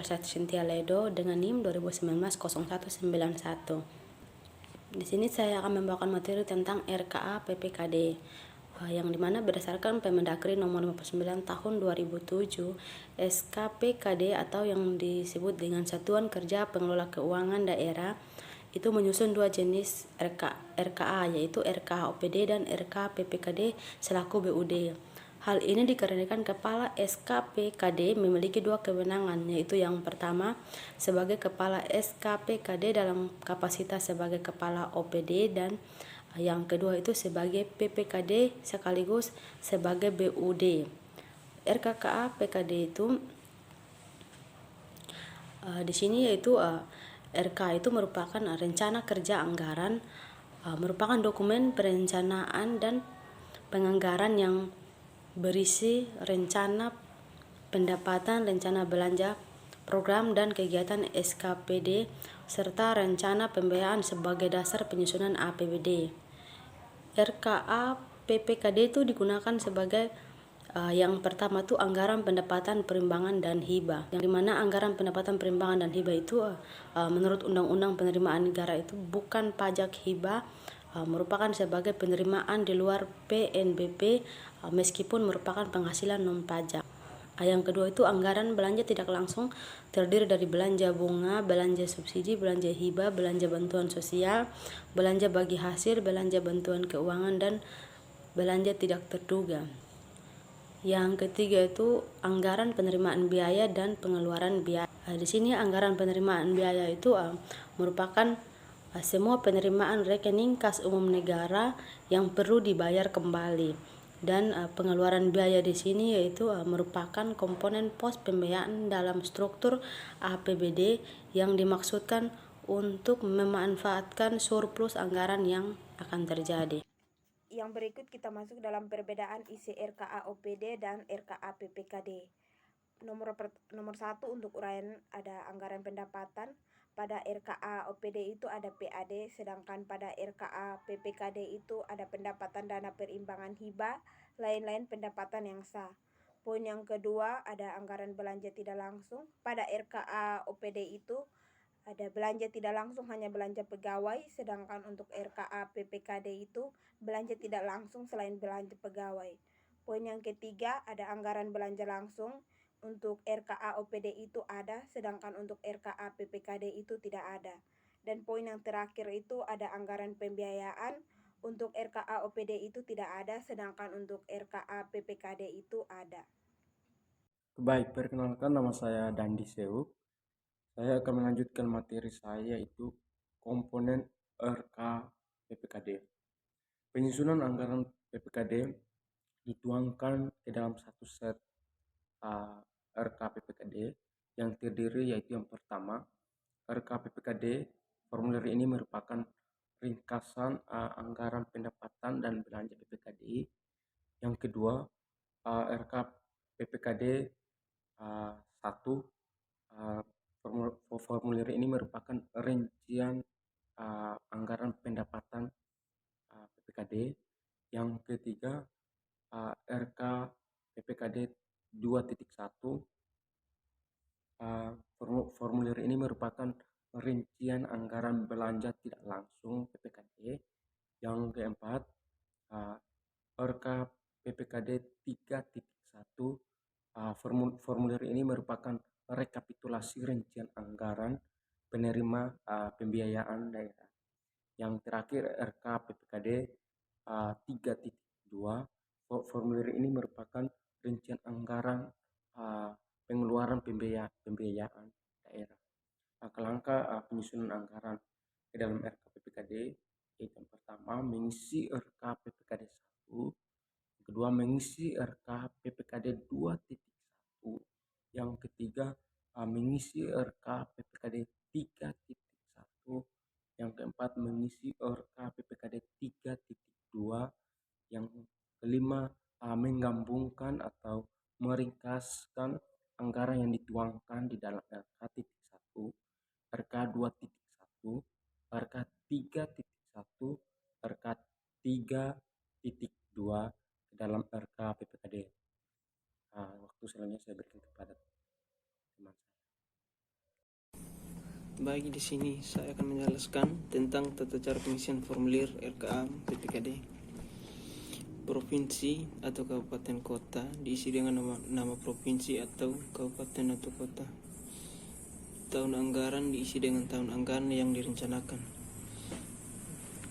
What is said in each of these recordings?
Arsyad Cynthia Ledo dengan NIM 2019-0191. Di sini saya akan membawakan materi tentang RKA PPKD, yang dimana berdasarkan Permendagri nomor 59 tahun 2007, SKPKD atau yang disebut dengan Satuan Kerja Pengelola Keuangan Daerah itu menyusun dua jenis RKA, yaitu RKA OPD dan RKA PPKD selaku BUD. Hal ini dikarenakan Kepala SKPKD memiliki dua kewenangan, yaitu yang pertama sebagai Kepala SKPKD dalam kapasitas sebagai Kepala OPD dan yang kedua itu sebagai PPKD sekaligus sebagai BUD. RKA PKD itu di sini yaitu RK itu merupakan rencana kerja anggaran, merupakan dokumen perencanaan dan penganggaran yang berisi rencana pendapatan, rencana belanja, program dan kegiatan SKPD, serta rencana pembiayaan sebagai dasar penyusunan APBD. RKA PPKD itu digunakan sebagai yang pertama tuh anggaran pendapatan perimbangan dan hibah, yang dimana anggaran pendapatan perimbangan dan hibah itu menurut Undang-Undang Penerimaan Negara itu bukan pajak hibah, merupakan sebagai penerimaan di luar PNBP meskipun merupakan penghasilan non pajak. Yang kedua itu anggaran belanja tidak langsung, terdiri dari belanja bunga, belanja subsidi, belanja hibah, belanja bantuan sosial, belanja bagi hasil, belanja bantuan keuangan, dan belanja tidak terduga. Yang ketiga itu anggaran penerimaan biaya dan pengeluaran biaya. Di sini anggaran penerimaan biaya itu merupakan semua penerimaan rekening kas umum negara yang perlu dibayar kembali, dan pengeluaran biaya di sini yaitu merupakan komponen pos pembiayaan dalam struktur APBD yang dimaksudkan untuk memanfaatkan surplus anggaran yang akan terjadi. Yang berikut kita masuk dalam perbedaan isi RKA OPD dan RKA PPKD. Nomor 1 untuk uraian ada anggaran pendapatan. Pada RKA OPD itu ada PAD, sedangkan pada RKA PPKD itu ada pendapatan dana perimbangan hibah, lain-lain pendapatan yang sah. Poin yang kedua ada anggaran belanja tidak langsung. Pada RKA OPD itu ada belanja tidak langsung hanya belanja pegawai, sedangkan untuk RKA PPKD itu belanja tidak langsung selain belanja pegawai. Poin yang ketiga ada anggaran belanja langsung. Untuk RKA OPD itu ada, sedangkan untuk RKA PPKD itu tidak ada. Dan poin yang terakhir itu ada anggaran pembiayaan. Untuk RKA OPD itu tidak ada, sedangkan untuk RKA PPKD itu ada. Baik, perkenalkan nama saya Dandi Seuk. Saya akan melanjutkan materi saya yaitu komponen RK PPKD. Penyusunan anggaran PPKD dituangkan ke dalam satu set RK PPKD yang terdiri yaitu yang pertama RK PPKD. Formulir ini merupakan ringkasan anggaran pendapatan dan belanja PPKD. Yang kedua RK PPKD 1. Formulir ini merupakan rincian anggaran pendapatan PPKD. Yang ketiga RK PPKD 2.1. Formulir ini merupakan rincian anggaran belanja tidak langsung PPKD. Yang keempat RK PPKD 3.1. Formulir ini merupakan rekapitulasi rincian anggaran penerima pembiayaan daerah. Yang terakhir RK PPKD 3.2. Formulir ini merupakan rincian anggaran pengeluaran pembiayaan daerah. Kerangka penyusunan anggaran ke dalam RK PPKD yaitu yang pertama mengisi RK PPKD 1, yang kedua mengisi RK PPKD 2.1, yang ketiga mengisi RK PPKD 3.1, yang keempat mengisi RK PPKD 3.2, yang kelima menggabungkan atau meringkaskan anggaran yang dituangkan di dalam RK.1, RK2.1, RK3.1, RK3.2 ke dalam RK PPKD. Waktu selanjutnya saya berikan kepada teman saya. lagi di sini saya akan menjelaskan tentang tata cara pengisian formulir RKA PPKD. Provinsi atau kabupaten kota diisi dengan nama provinsi atau kabupaten atau kota. Tahun anggaran diisi dengan tahun anggaran yang direncanakan.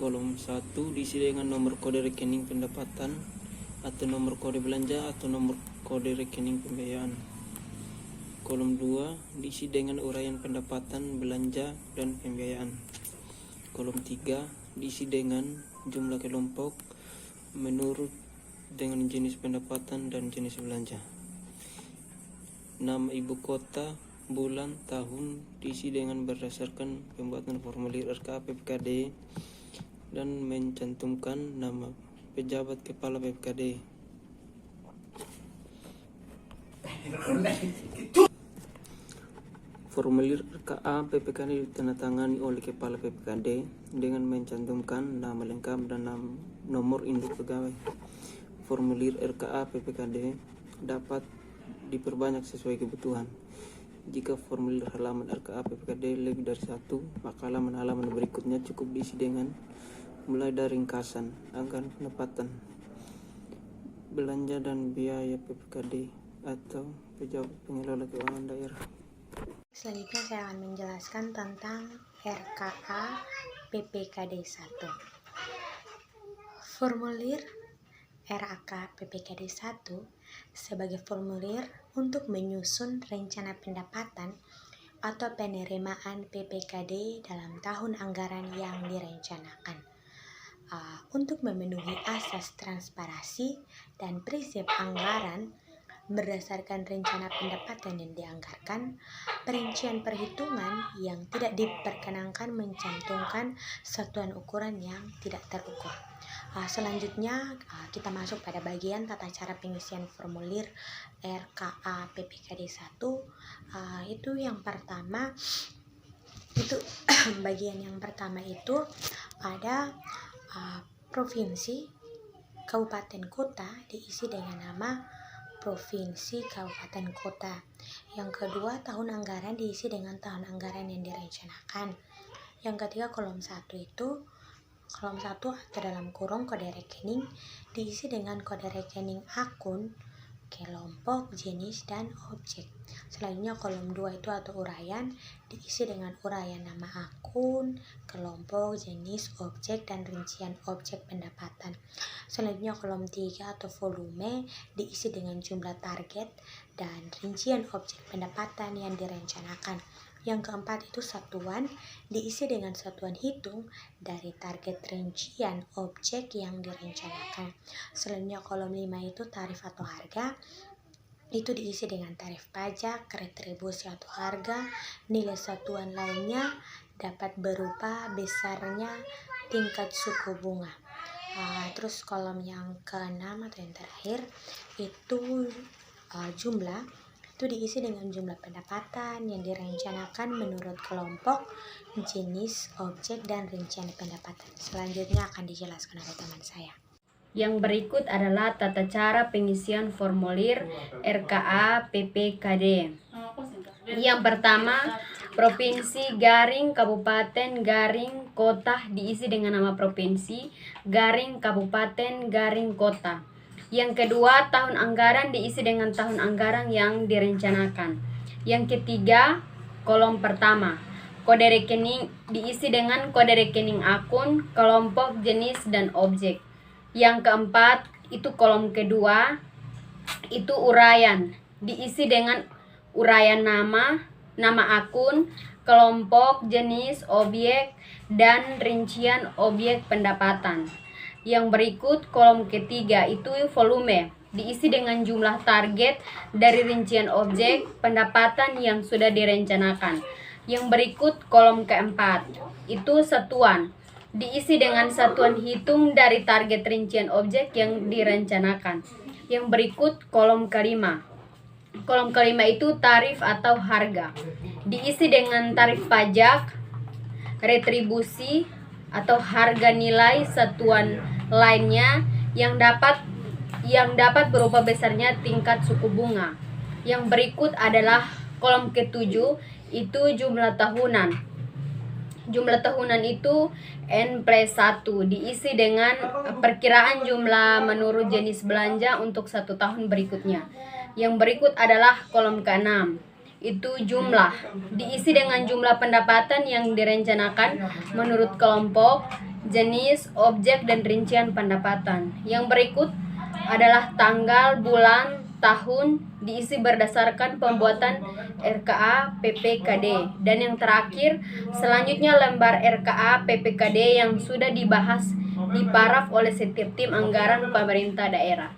Kolom 1 diisi dengan nomor kode rekening pendapatan atau nomor kode belanja atau nomor kode rekening pembiayaan. Kolom 2 diisi dengan uraian pendapatan, belanja, dan pembiayaan. Kolom 3 diisi dengan jumlah kelompok menurut dengan jenis pendapatan dan jenis belanja. Nama ibu kota, bulan, tahun diisi dengan berdasarkan pembuatan formulir RKA PPKD dan mencantumkan nama pejabat kepala PPKD. Formulir RKA PPKD ditandatangani oleh Kepala PPKD dengan mencantumkan nama lengkap dan nomor induk pegawai. Formulir RKA PPKD dapat diperbanyak sesuai kebutuhan. Jika formulir halaman RKA PPKD lebih dari 1, maka halaman-halaman berikutnya cukup diisi dengan mulai dari ringkasan, anggaran pendapatan, belanja dan biaya PPKD atau pejabat pengelola keuangan daerah. Selanjutnya saya akan menjelaskan tentang RKA PPKD 1. Formulir RKA PPKD 1 sebagai formulir untuk menyusun rencana pendapatan atau penerimaan PPKD dalam tahun anggaran yang direncanakan. Untuk memenuhi asas transparansi dan prinsip anggaran berdasarkan rencana pendapatan yang dianggarkan, perincian perhitungan yang tidak diperkenankan mencantumkan satuan ukuran yang tidak terukur. Selanjutnya kita masuk pada bagian tata cara pengisian formulir RKA PPKD 1. Itu yang pertama itu bagian yang pertama itu ada provinsi, kabupaten, kota diisi dengan nama provinsi, kabupaten, kota. Yang kedua, tahun anggaran diisi dengan tahun anggaran yang direncanakan. Yang ketiga, kolom 1 itu kolom 1 atau dalam kurung kode rekening diisi dengan kode rekening akun, kelompok, jenis, dan objek. Selanjutnya kolom 2 itu atau uraian diisi dengan uraian nama akun, kelompok, jenis, objek, dan rincian objek pendapatan. Selanjutnya kolom 3 atau volume diisi dengan jumlah target dan rincian objek pendapatan yang direncanakan. Yang keempat itu satuan diisi dengan satuan hitung dari target rincian objek yang direncanakan. Selanjutnya kolom 5 itu tarif atau harga, itu diisi dengan tarif pajak, retribusi atau harga. Nilai satuan lainnya dapat berupa besarnya tingkat suku bunga. Terus kolom yang ke-6 atau yang terakhir itu jumlah, itu diisi dengan jumlah pendapatan yang direncanakan menurut kelompok, jenis, objek, dan rincian pendapatan. Selanjutnya akan dijelaskan oleh teman saya. Yang berikut adalah tata cara pengisian formulir RKA PPKD. Yang pertama, provinsi garing kabupaten garing kota diisi dengan nama provinsi garing kabupaten garing kota. Yang kedua, tahun anggaran diisi dengan tahun anggaran yang direncanakan. Yang ketiga, kolom pertama, kode rekening diisi dengan kode rekening akun, kelompok, jenis, dan objek. Yang keempat, itu kolom kedua, itu uraian diisi dengan uraian nama akun, kelompok, jenis, objek, dan rincian objek pendapatan. Yang berikut kolom ketiga itu volume diisi dengan jumlah target dari rincian objek pendapatan yang sudah direncanakan. Yang berikut kolom keempat itu satuan diisi dengan satuan hitung dari target rincian objek yang direncanakan. Yang berikut kolom kelima. Kolom kelima itu tarif atau harga diisi dengan tarif pajak, retribusi atau harga nilai satuan lainnya yang dapat berupa besarnya tingkat suku bunga. Yang berikut adalah kolom ketujuh itu jumlah tahunan Jumlah tahunan itu N+1, diisi dengan perkiraan jumlah menurut jenis belanja untuk 1 tahun berikutnya. Yang berikut adalah kolom ke-6, itu jumlah, diisi dengan jumlah pendapatan yang direncanakan menurut kelompok, jenis, objek, dan rincian pendapatan. Yang berikut adalah tanggal, bulan, tahun, diisi berdasarkan pembuatan RKA PPKD. Dan yang terakhir, selanjutnya lembar RKA PPKD yang sudah dibahas di paraf oleh setiap tim anggaran pemerintah daerah.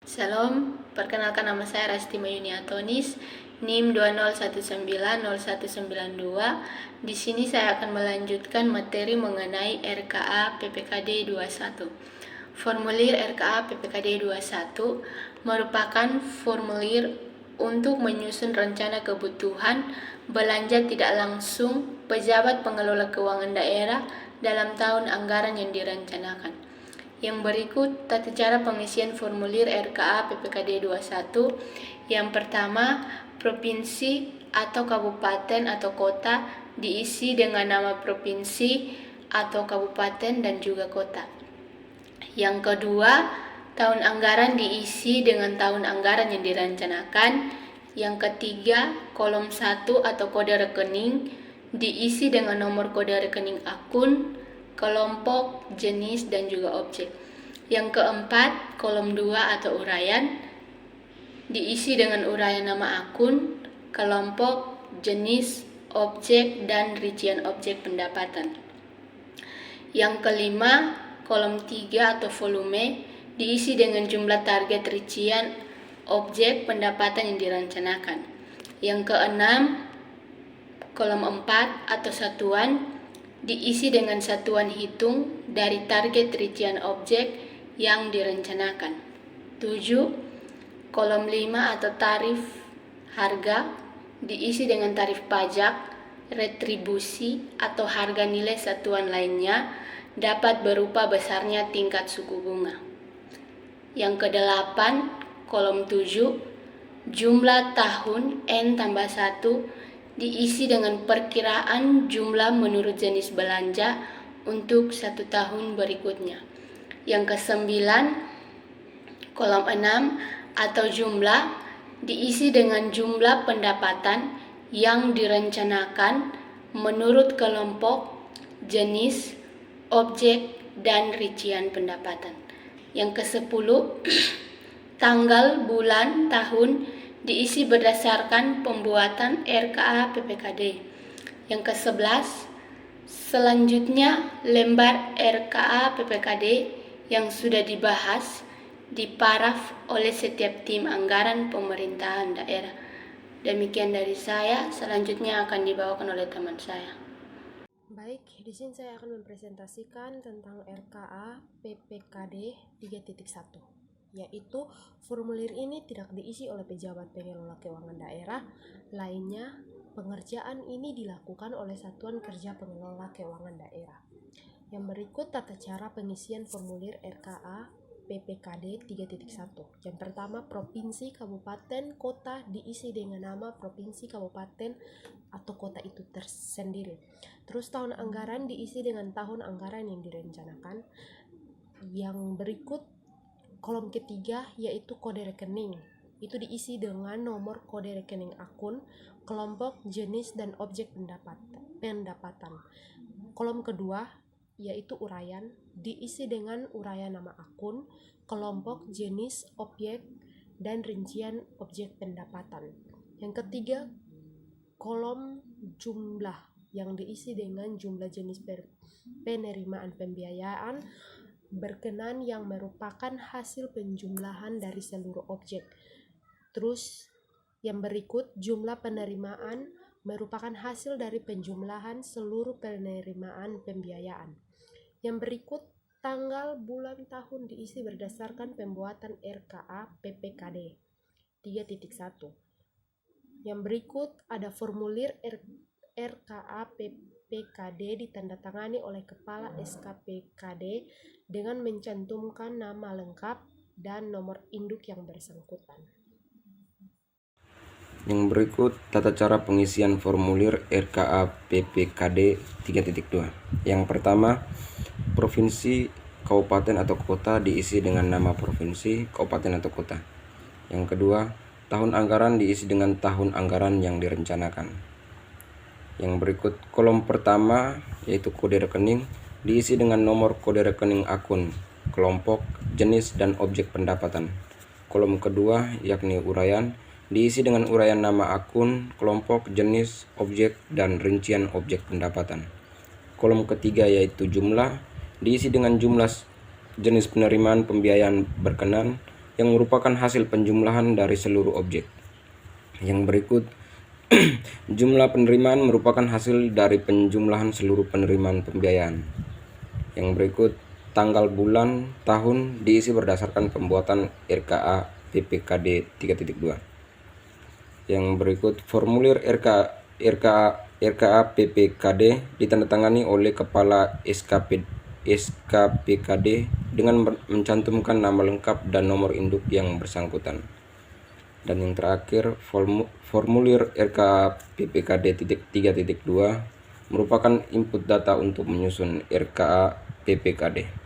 Salam, perkenalkan nama saya Rasti Mayuni Atonis, NIM 201190192. Di sini saya akan melanjutkan materi mengenai RKA PPKD 21. Formulir RKA PPKD 21 merupakan formulir untuk menyusun rencana kebutuhan belanja tidak langsung pejabat pengelola keuangan daerah dalam tahun anggaran yang direncanakan. Yang berikut tata cara pengisian formulir RKA PPKD 21. Yang pertama, provinsi atau kabupaten atau kota diisi dengan nama provinsi atau kabupaten dan juga kota. Yang kedua, tahun anggaran diisi dengan tahun anggaran yang direncanakan. Yang ketiga, kolom 1 atau kode rekening diisi dengan nomor kode rekening akun, kelompok, jenis, dan juga objek. Yang keempat, kolom 2 atau uraian diisi dengan uraian nama akun, kelompok, jenis, objek, dan rincian objek pendapatan. Yang kelima, kolom 3 atau volume diisi dengan jumlah target rincian objek pendapatan yang direncanakan. Yang keenam, kolom 4 atau satuan diisi dengan satuan hitung dari target rincian objek yang direncanakan. 7. Kolom 5 atau tarif harga diisi dengan tarif pajak, retribusi, atau harga nilai satuan lainnya dapat berupa besarnya tingkat suku bunga. Yang kedelapan, kolom 7, jumlah tahun N+1 diisi dengan perkiraan jumlah menurut jenis belanja untuk 1 tahun berikutnya. Yang kesembilan, kolom 6 atau jumlah diisi dengan jumlah pendapatan yang direncanakan menurut kelompok, jenis, objek, dan rincian pendapatan. Yang ke-10, tanggal, bulan, tahun diisi berdasarkan pembuatan RKA PPKD. Yang ke-11, selanjutnya lembar RKA PPKD yang sudah dibahas di paraf oleh setiap tim anggaran pemerintahan daerah. Demikian dari saya, selanjutnya akan dibawakan oleh teman saya. Baik, di sini saya akan mempresentasikan tentang RKA PPKD 3.1, yaitu formulir ini tidak diisi oleh pejabat pengelola keuangan daerah lainnya. Pengerjaan ini dilakukan oleh Satuan Kerja Pengelola Keuangan Daerah. Yang berikut tata cara pengisian formulir RKA PPKD 3.1. Yang pertama, provinsi, kabupaten, kota diisi dengan nama provinsi, kabupaten, atau kota itu tersendiri. Terus tahun anggaran diisi dengan tahun anggaran yang direncanakan. Yang berikut kolom ketiga yaitu kode rekening. Itu diisi dengan nomor kode rekening akun, kelompok, jenis, dan objek pendapatan. Kolom kedua yaitu uraian, diisi dengan uraian nama akun, kelompok, jenis, objek, dan rincian objek pendapatan. Yang ketiga, kolom jumlah yang diisi dengan jumlah jenis penerimaan pembiayaan berkenan yang merupakan hasil penjumlahan dari seluruh objek. Terus yang berikut, jumlah penerimaan merupakan hasil dari penjumlahan seluruh penerimaan pembiayaan. Yang berikut, tanggal, bulan, tahun diisi berdasarkan pembuatan RKA PPKD 3.1. Yang berikut ada formulir RKA PPKD ditandatangani oleh Kepala SKPKD dengan mencantumkan nama lengkap dan nomor induk yang bersangkutan. Yang berikut tata cara pengisian formulir RKA PPKD 3.2. Yang pertama, provinsi, kabupaten atau kota diisi dengan nama provinsi, kabupaten atau kota. Yang kedua, tahun anggaran diisi dengan tahun anggaran yang direncanakan. Yang berikut kolom pertama yaitu kode rekening diisi dengan nomor kode rekening akun, kelompok, jenis, dan objek pendapatan. Kolom kedua yakni uraian diisi dengan uraian nama akun, kelompok, jenis, objek, dan rincian objek pendapatan. Kolom ketiga yaitu jumlah diisi dengan jumlah jenis penerimaan pembiayaan berkenan yang merupakan hasil penjumlahan dari seluruh objek. Yang berikut jumlah penerimaan merupakan hasil dari penjumlahan seluruh penerimaan pembiayaan. Yang berikut tanggal, bulan, tahun diisi berdasarkan pembuatan RKA PPKD 3.2. Yang berikut formulir RKA PPKD ditandatangani oleh Kepala SKPKD dengan mencantumkan nama lengkap dan nomor induk yang bersangkutan. Dan yang terakhir, formulir RKA PPKD 3.2 merupakan input data untuk menyusun RKA PPKD.